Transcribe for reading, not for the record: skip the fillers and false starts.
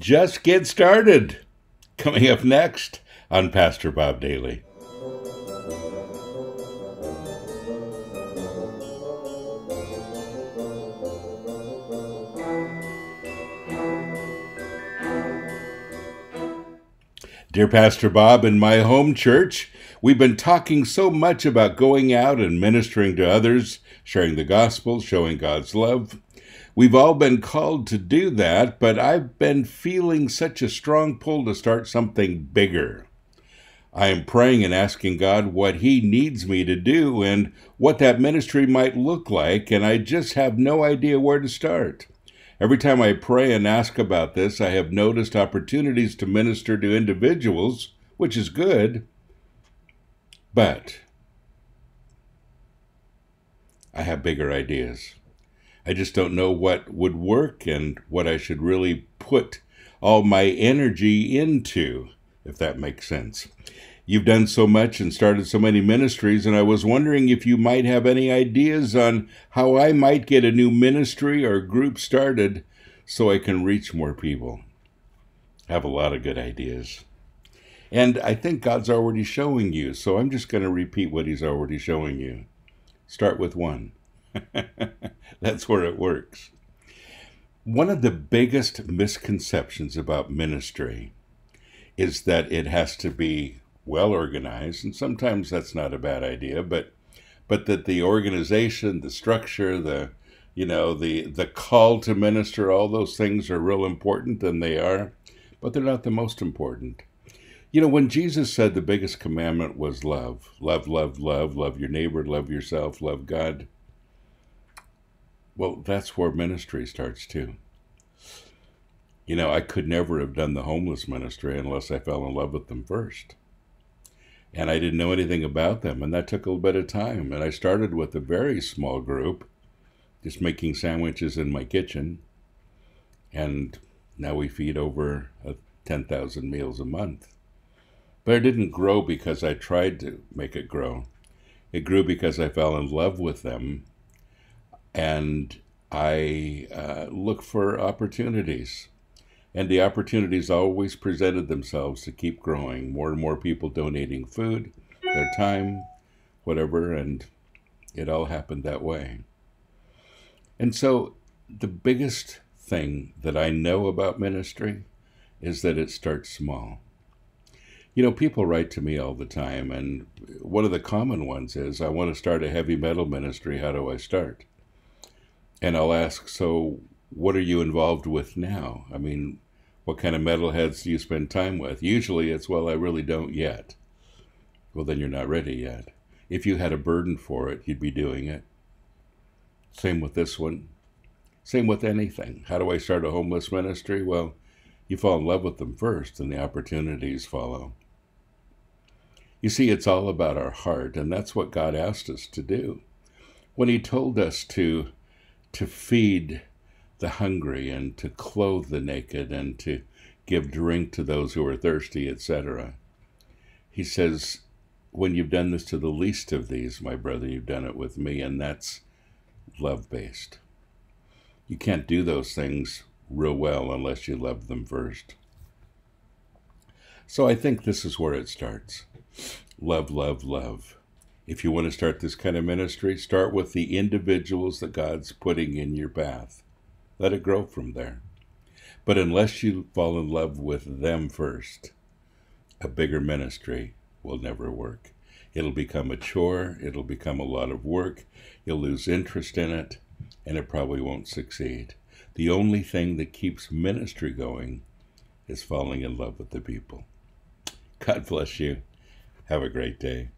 just get started. Coming up next on Pastor Bob Daly. Dear Pastor Bob, in my home church, we've been talking so much about going out and ministering to others, sharing the gospel, showing God's love. We've all been called to do that, but I've been feeling such a strong pull to start something bigger. I am praying and asking God what He needs me to do and what that ministry might look like, and I just have no idea where to start. Every time I pray and ask about this, I have noticed opportunities to minister to individuals, which is good, but I have bigger ideas. I just don't know what would work and what I should really put all my energy into, if that makes sense. You've done so much and started so many ministries, and I was wondering if you might have any ideas on how I might get a new ministry or group started so I can reach more people. I have a lot of good ideas. And I think God's already showing you, so I'm just going to repeat what He's already showing you. Start with one. That's where it works. One of the biggest misconceptions about ministry is that it has to be well organized, and sometimes that's not a bad idea, but that the organization, the structure, the call to minister, all those things are real important, and they are, but they're not the most important. You know, when Jesus said the biggest commandment was love, love, love, love, love your neighbor, love yourself, love God, well, that's where ministry starts too. You know, I could never have done the homeless ministry unless I fell in love with them first. And I didn't know anything about them, and that took a little bit of time. And I started with a very small group, just making sandwiches in my kitchen. And now we feed over 10,000 meals a month. But it didn't grow because I tried to make it grow. It grew because I fell in love with them, and I looked for opportunities. And the opportunities always presented themselves to keep growing. More and more people donating food, their time, whatever, and it all happened that way. And so the biggest thing that I know about ministry is that it starts small. You know, people write to me all the time, and one of the common ones is, I want to start a heavy metal ministry. How do I start? And I'll ask, so what are you involved with now? I mean, what kind of metalheads do you spend time with? Usually it's, well, I really don't yet. Well, then you're not ready yet. If you had a burden for it, you'd be doing it. Same with this one. Same with anything. How do I start a homeless ministry? Well, you fall in love with them first, and the opportunities follow. You see, it's all about our heart, and that's what God asked us to do. When He told us to feed the hungry and to clothe the naked and to give drink to those who are thirsty, etc. He says, when you've done this to the least of these, my brother, you've done it with me, and that's love-based. You can't do those things real well unless you love them first. So I think this is where it starts. Love, love, love. If you want to start this kind of ministry, start with the individuals that God's putting in your path. Let it grow from there. But unless you fall in love with them first, a bigger ministry will never work. It'll become a chore. It'll become a lot of work. You'll lose interest in it, and it probably won't succeed. The only thing that keeps ministry going is falling in love with the people. God bless you. Have a great day.